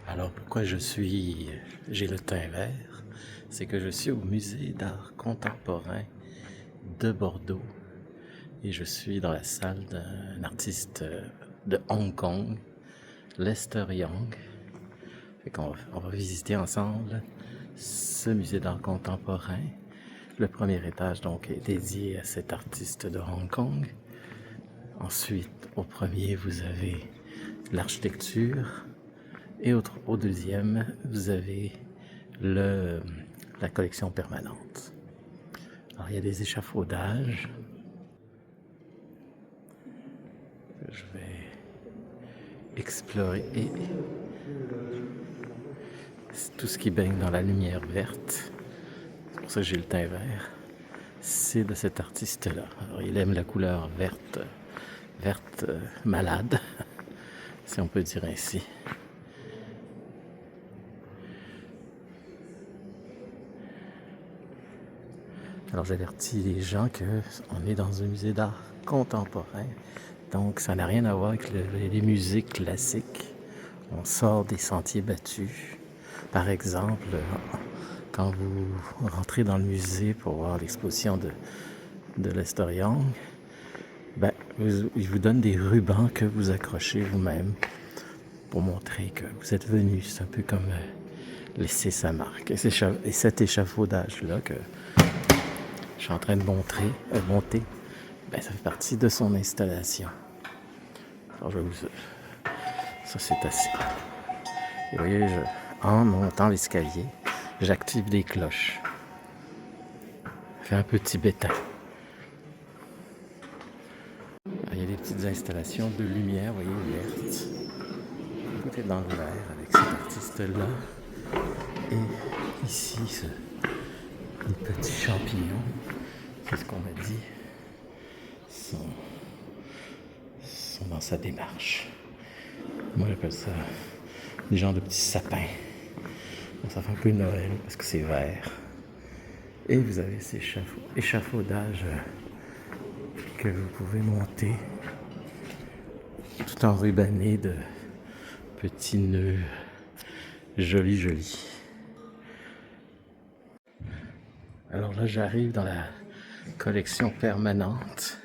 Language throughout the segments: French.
Alors pourquoi j'ai le teint vert? C'est que je suis au musée d'art contemporain de Bordeaux et je suis dans la salle d'un artiste de Hong Kong, Lester Young. On va visiter ensemble ce musée d'art contemporain. Le premier étage donc est dédié à cet artiste de Hong Kong. Ensuite, au premier, vous avez l'architecture. Et au deuxième, vous avez le, la collection permanente. Alors, il y a des échafaudages. Je vais explorer tout ce qui baigne dans la lumière verte. C'est pour ça que j'ai le teint vert. C'est de cet artiste-là. Alors, il aime la couleur verte malade, si on peut dire ainsi. Alors j'avertis les gens qu'on est dans un musée d'art contemporain, donc ça n'a rien à voir avec les musées classiques. On sort des sentiers battus. Par exemple, quand vous rentrez dans le musée pour voir l'exposition de Lester Young, il vous donne des rubans que vous accrochez vous-même pour montrer que vous êtes venu. C'est un peu comme laisser sa marque. Et cet échafaudage-là que je suis en train de monter, ça fait partie de son installation. Alors ça c'est assez. Et vous voyez, en montant l'escalier, j'active des cloches. Ça fait un peu tibétain. Il y a des petites installations de lumière, vous voyez, vertes. Tout est dans le vert avec cet artiste-là. Et ici, les petits champignons, c'est ce qu'on m'a dit, sont dans sa démarche. Moi, j'appelle ça des genres de petits sapins. Bon, ça fait un peu Noël parce que c'est vert. Et vous avez ces échafaudages que vous pouvez monter tout enrubanné de petits nœuds jolis. Alors là, j'arrive dans la collection permanente.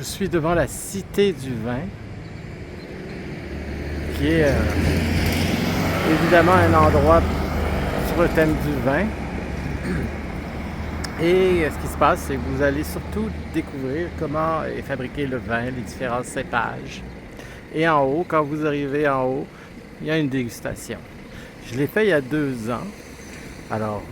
Je suis devant la Cité du Vin, qui est évidemment un endroit sur le thème du vin. Et ce qui se passe, c'est que vous allez surtout découvrir comment est fabriqué le vin, les différents cépages. Et en haut, quand vous arrivez en haut, il y a une dégustation. Je l'ai fait il y a 2 ans. Alors,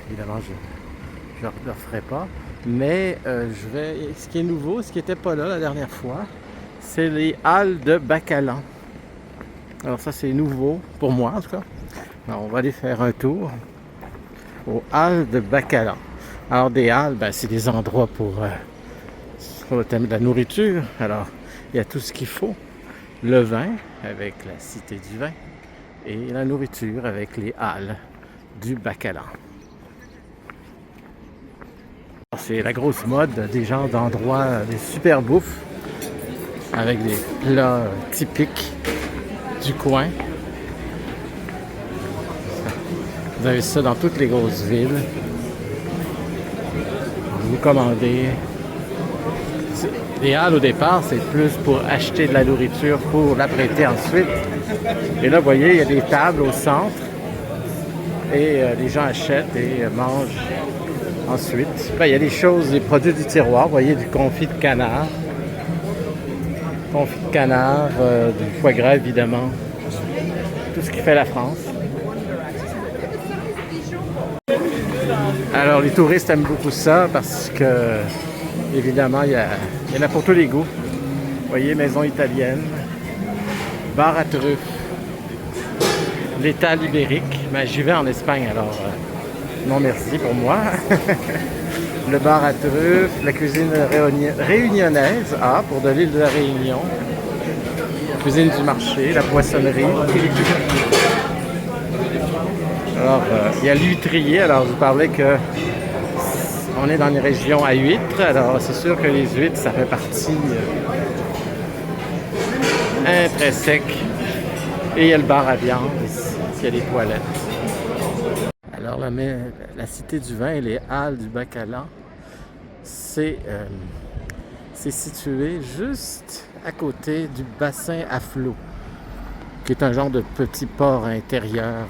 évidemment, je ne le referai pas. Mais ce qui est nouveau, ce qui n'était pas là la dernière fois, c'est les halles de Bacalan. Alors ça, c'est nouveau, pour moi en tout cas. Alors, on va aller faire un tour aux halles de Bacalan. Alors, des halles, ben, c'est des endroits pour le thème de la nourriture. Alors, il y a tout ce qu'il faut. Le vin, avec la Cité du Vin, et la nourriture, avec les halles du Bacalan. C'est la grosse mode des gens d'endroits, des super bouffes, avec des plats typiques du coin. Vous avez ça dans toutes les grosses villes. Vous commandez. Les halles au départ, c'est plus pour acheter de la nourriture pour l'apprêter ensuite. Et là, vous voyez, il y a des tables au centre et les gens achètent et mangent ensuite. Là, il y a des choses, des produits du tiroir. Vous voyez, du confit de canard. Confit de canard, du foie gras évidemment. Tout ce qui fait la France. Alors, les touristes aiment beaucoup ça parce que, évidemment, il y en a pour tous les goûts. Vous voyez, maison italienne, bar à truffes, l'étal ibérique. Ben, j'y vais en Espagne, alors non merci pour moi. Le bar à truffes, la cuisine réunionnaise, pour de l'île de la Réunion. La cuisine du marché, la poissonnerie. Alors, il y a l'huîtrier. Alors, je vous parlais que on est dans une région à huîtres. Alors, c'est sûr que les huîtres, ça fait partie intrinsèque. Et il y a le bar à viande, ici, il y a des toilettes. Alors, la Cité du Vin et les halles du Bacalan, c'est situé juste à côté du bassin à flot, qui est un genre de petit port intérieur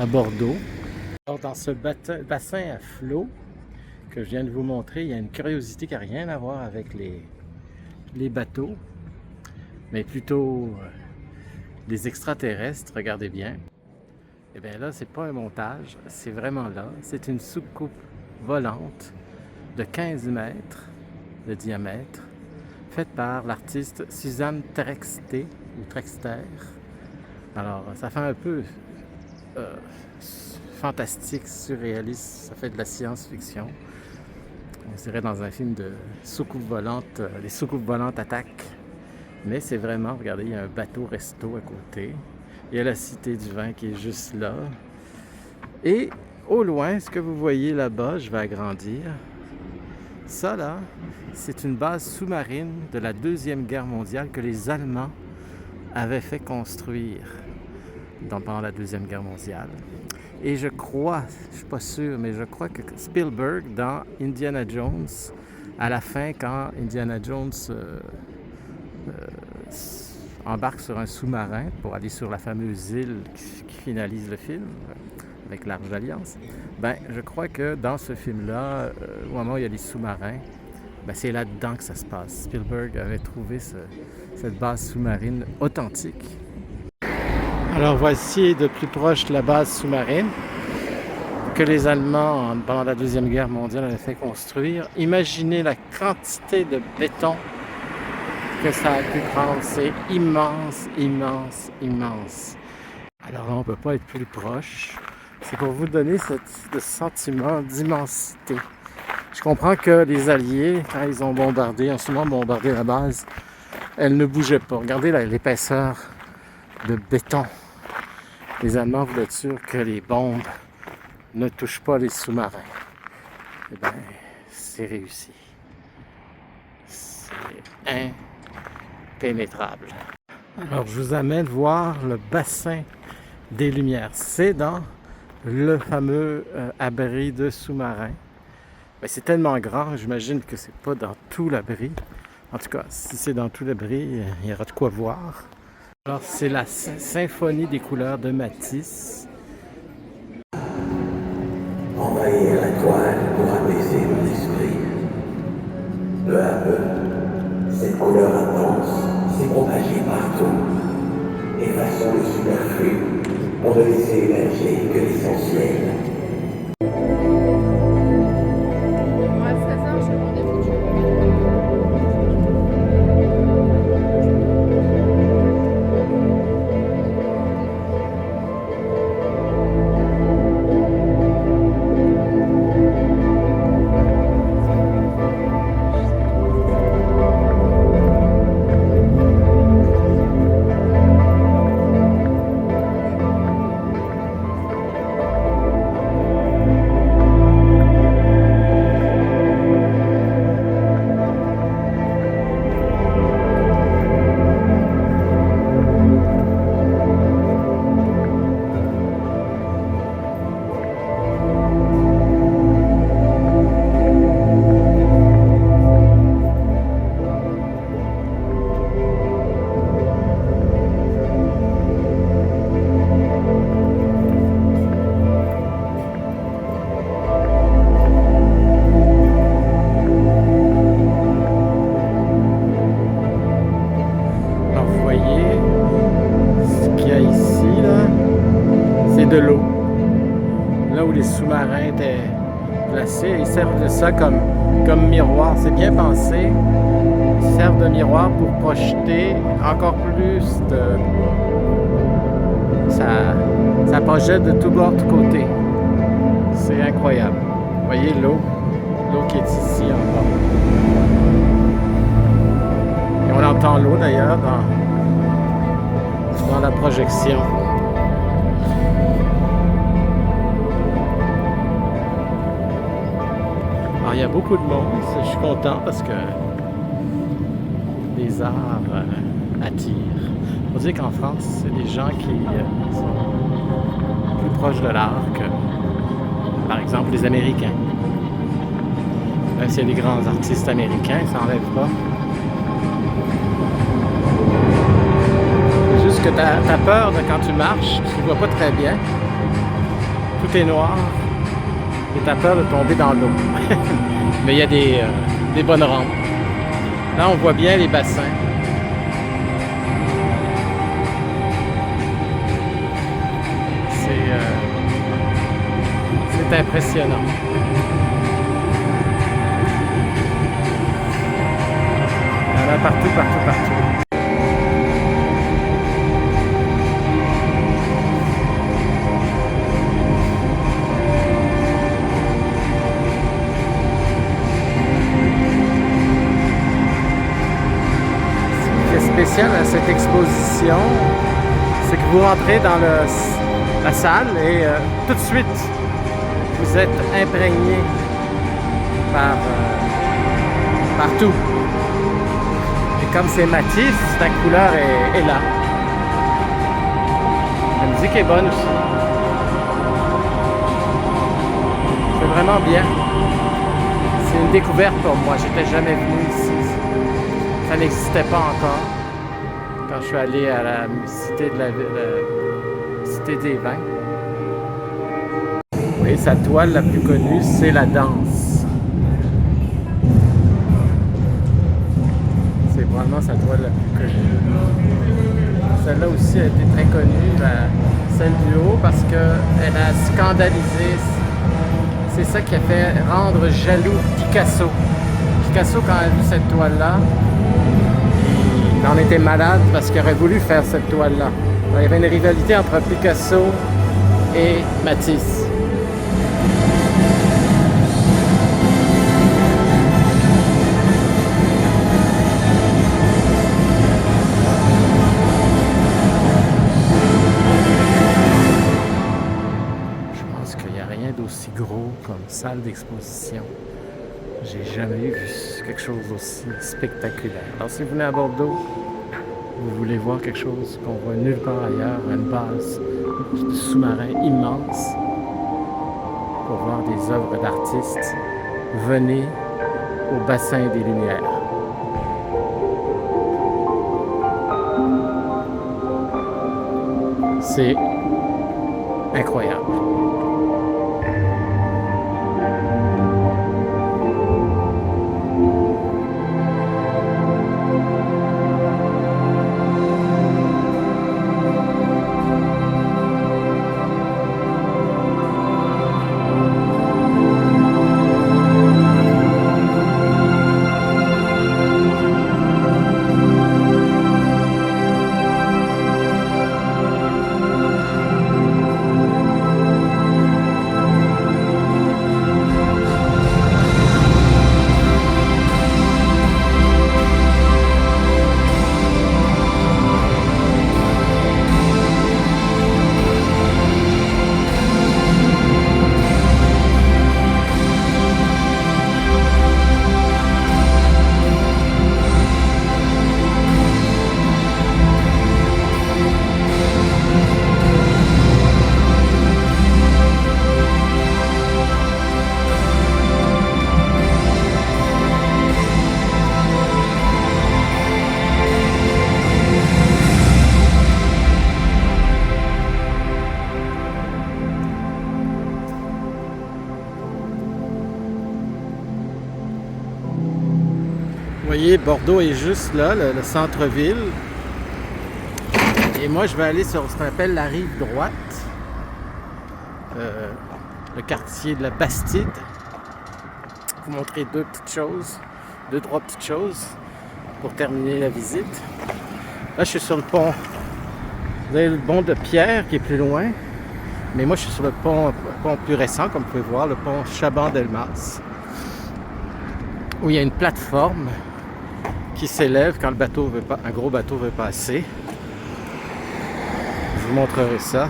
à Bordeaux. Alors, dans ce bassin à flot que je viens de vous montrer, il y a une curiosité qui n'a rien à voir avec les bateaux, mais plutôt des extraterrestres, regardez bien. Et bien là, c'est pas un montage, c'est vraiment là. C'est une soucoupe volante de 15 mètres de diamètre, faite par l'artiste Suzanne Trexter, ou Trexter. Alors, ça fait un peu fantastique, surréaliste, ça fait de la science-fiction. On dirait dans un film de soucoupe volante, les soucoupes volantes attaquent. Mais c'est vraiment, regardez, il y a un bateau resto à côté. Il y a la Cité du Vin qui est juste là. Et au loin, ce que vous voyez là-bas, je vais agrandir. Ça là, c'est une base sous-marine de la Deuxième Guerre mondiale que les Allemands avaient fait construire pendant la Deuxième Guerre mondiale. Et je crois, je ne suis pas sûr, mais je crois que Spielberg, dans Indiana Jones, à la fin, quand Indiana Jones embarque sur un sous-marin pour aller sur la fameuse île qui finalise le film, avec l'Arche d'Alliance, ben, je crois que dans ce film-là, au moment où il y a les sous-marins, ben, c'est là-dedans que ça se passe. Spielberg avait trouvé cette base sous-marine authentique. Alors voici de plus proche la base sous-marine que les Allemands, pendant la Deuxième Guerre mondiale, avaient fait construire. Imaginez la quantité de béton que ça a pu prendre. C'est immense, immense, immense. Alors là, on ne peut pas être plus proche. C'est pour vous donner ce sentiment d'immensité. Je comprends que les Alliés, quand ils ont bombardé, en ce moment bombardé la base, elle ne bougeait pas. Regardez l'épaisseur de béton. Les Allemands voulaient être sûrs que les bombes ne touchent pas les sous-marins. Eh bien, c'est réussi. C'est impénétrable. Alors, je vous amène voir le bassin des Lumières. C'est dans le fameux abri de sous-marins. C'est tellement grand, j'imagine que c'est pas dans tout l'abri. En tout cas, si c'est dans tout le Brie, il y aura de quoi voir. Alors, c'est la symphonie des couleurs de Matisse. Envahir la toile pour apaiser mon esprit. Peu à peu, cette couleur intense s'est propagée partout. Effaçons le superflu pour ne laisser émerger que l'essentiel. Moi, à 16h, j'ai rendez-vous. De l'eau. Là où les sous-marins étaient placés, ils servent de ça comme miroir. C'est bien pensé. Ils servent de miroir pour projeter encore plus de... Ça projette de tous bords, de tous côtés. C'est incroyable. Vous voyez l'eau qui est ici en bas. Et on entend l'eau d'ailleurs dans la projection. Alors, il y a beaucoup de monde, je suis content parce que les arts attirent. Il faut dire qu'en France, c'est des gens qui sont plus proches de l'art que, par exemple, les Américains. Même s'il y a des grands artistes américains, ça n'enlève pas. C'est juste que tu as peur de quand tu marches, tu ne vois pas très bien. Tout est noir. Et t'as peur de tomber dans l'eau. Mais il y a des bonnes rampes. Là, on voit bien les bassins. C'est impressionnant. Il y en a partout, partout, partout. Spécial à cette exposition, c'est que vous rentrez dans la salle et tout de suite vous êtes imprégné par tout. Et comme c'est Matisse, la couleur est là. La musique est bonne aussi. C'est vraiment bien. C'est une découverte pour moi. J'étais jamais venu ici. Ça n'existait pas encore. Quand je suis allé à la cité cité des vins. Oui, sa toile la plus connue, c'est la danse. C'est vraiment sa toile la plus connue. Celle-là aussi a été très connue, celle du haut, parce qu'elle a scandalisé. C'est ça qui a fait rendre jaloux Picasso. Picasso, quand il a vu cette toile-là, il en était malade parce qu'il aurait voulu faire cette toile-là. Il y avait une rivalité entre Picasso et Matisse. Je pense qu'il n'y a rien d'aussi gros comme salle d'exposition. J'ai jamais vu quelque chose d'aussi spectaculaire. Alors si vous venez à Bordeaux, vous voulez voir quelque chose qu'on voit nulle part ailleurs, une base de sous-marin immense pour voir des œuvres d'artistes, venez au bassin des Lumières. C'est incroyable. Vous voyez, Bordeaux est juste là, le centre-ville. Et moi, je vais aller sur ce qu'on appelle la rive droite. Le quartier de la Bastide. Vous montrer deux, trois petites choses pour terminer la visite. Là, je suis sur le pont. Vous avez le pont de Pierre qui est plus loin. Mais moi, je suis sur le pont plus récent, comme vous pouvez voir, le pont Chaban-Delmas. Où il y a une plateforme qui s'élève quand un gros bateau veut passer. Je vous montrerai ça.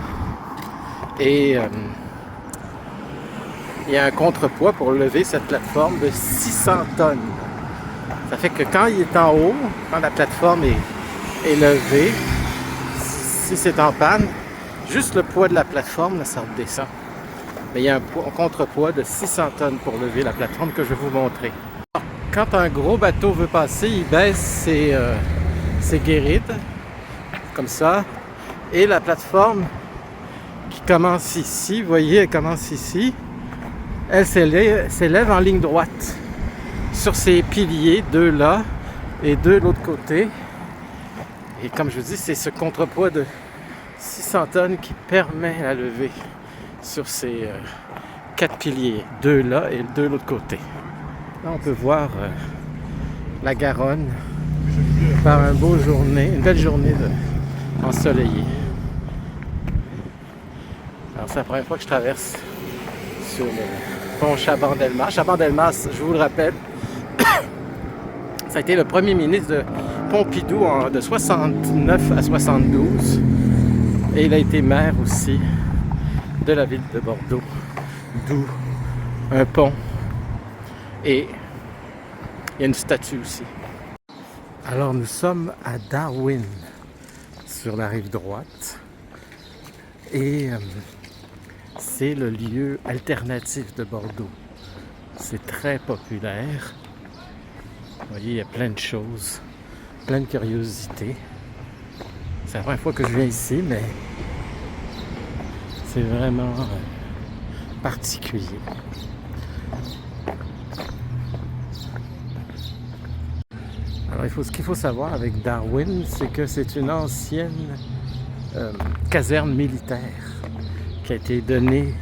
Et il y a un contrepoids pour lever cette plateforme de 600 tonnes. Ça fait que quand il est en haut, quand la plateforme est levée, si c'est en panne, juste le poids de la plateforme, là, ça redescend. Mais il y a un contrepoids de 600 tonnes pour lever la plateforme que je vais vous montrer. Quand un gros bateau veut passer, il baisse ses guérites, comme ça. Et la plateforme qui commence ici, vous voyez, elle commence ici. Elle s'élève en ligne droite sur ses piliers, deux là et deux de l'autre côté. Et comme je vous dis, c'est ce contrepoids de 600 tonnes qui permet la levée sur ces 4 piliers, deux là et deux de l'autre côté. Là, on peut voir la Garonne par une belle journée ensoleillée. Alors, c'est la première fois que je traverse sur le pont Chaban-Delmas. Chaban-Delmas, je vous le rappelle, ça a été le premier ministre de Pompidou de 69 à 72. Et il a été maire aussi de la ville de Bordeaux, d'où un pont. Et il y a une statue aussi. Alors nous sommes à Darwin, sur la rive droite. Et c'est le lieu alternatif de Bordeaux. C'est très populaire. Vous voyez, il y a plein de choses, plein de curiosités. C'est la première fois que je viens ici, mais c'est vraiment particulier. Alors, ce qu'il faut savoir avec Darwin, c'est que c'est une ancienne caserne militaire qui a été donnée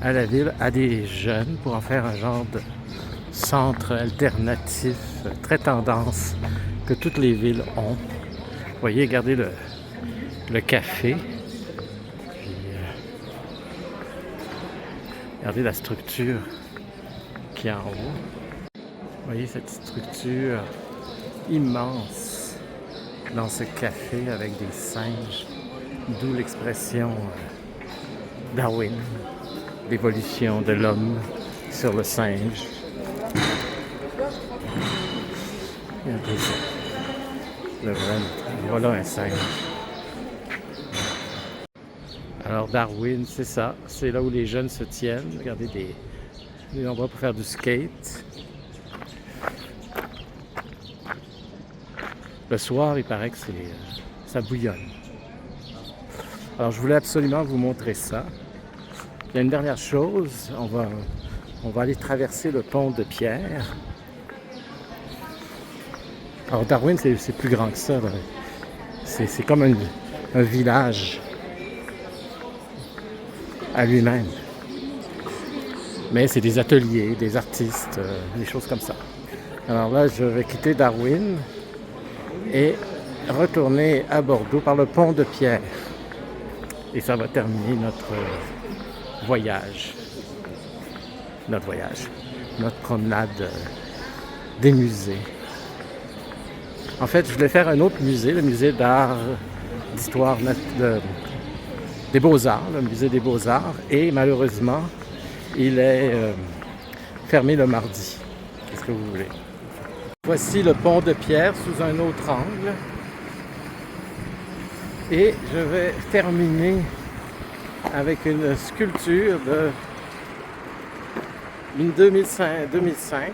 à la ville à des jeunes pour en faire un genre de centre alternatif très tendance que toutes les villes ont. Vous voyez, regardez le café. Puis, regardez la structure qui est en haut. Vous voyez cette structure immense dans ce café avec des singes, d'où l'expression Darwin, l'évolution de l'homme sur le singe. Regardez ça. Voilà un singe. Alors Darwin, c'est ça, c'est là où les jeunes se tiennent. Regardez des endroits pour faire du skate. Le soir, il paraît que ça bouillonne. Alors je voulais absolument vous montrer ça. Il y a une dernière chose, on va aller traverser le pont de pierre. Alors Darwin, c'est plus grand que ça. C'est comme un village à lui-même. Mais c'est des ateliers, des artistes, des choses comme ça. Alors là, je vais quitter Darwin et retourner à Bordeaux par le pont de pierre. Et ça va terminer notre voyage. Notre promenade des musées. En fait, je voulais faire un autre musée, le musée d'art, d'histoire des Beaux-Arts, le musée des Beaux-Arts. Et malheureusement, il est fermé le mardi. Qu'est-ce que vous voulez? Voici le pont de pierre sous un autre angle. Et je vais terminer avec une sculpture de 2005.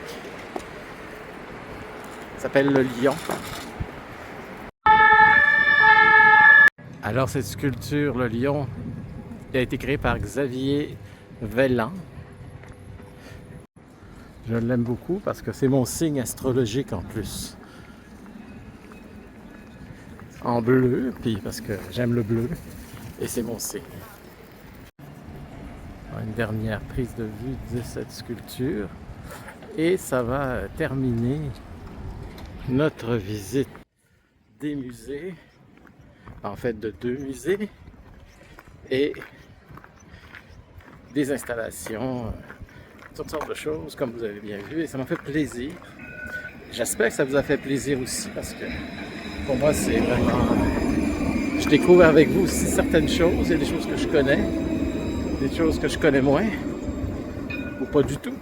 Ça s'appelle le lion. Alors cette sculpture, le lion, a été créée par Xavier Vellan. Je l'aime beaucoup parce que c'est mon signe astrologique en plus. En bleu, puis parce que j'aime le bleu, et c'est mon signe. Une dernière prise de vue de cette sculpture, et ça va terminer notre visite des musées, en fait de 2 musées, et des installations, toutes sortes de choses, comme vous avez bien vu, et ça m'a fait plaisir. J'espère que ça vous a fait plaisir aussi, parce que pour moi, c'est vraiment... Je découvre avec vous aussi certaines choses. Il y a des choses que je connais, des choses que je connais moins, ou pas du tout.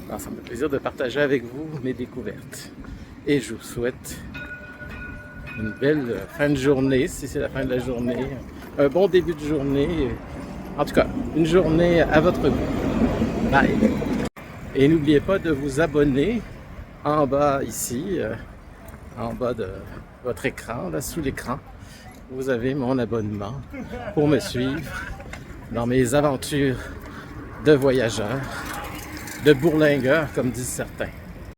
Alors, ça me fait plaisir de partager avec vous mes découvertes. Et je vous souhaite une belle fin de journée, si c'est la fin de la journée. Un bon début de journée. En tout cas, une journée à votre goût. Bye! Et n'oubliez pas de vous abonner en bas ici, en bas de votre écran, là sous l'écran. Vous avez mon abonnement pour me suivre dans mes aventures de voyageurs, de bourlingueurs comme disent certains.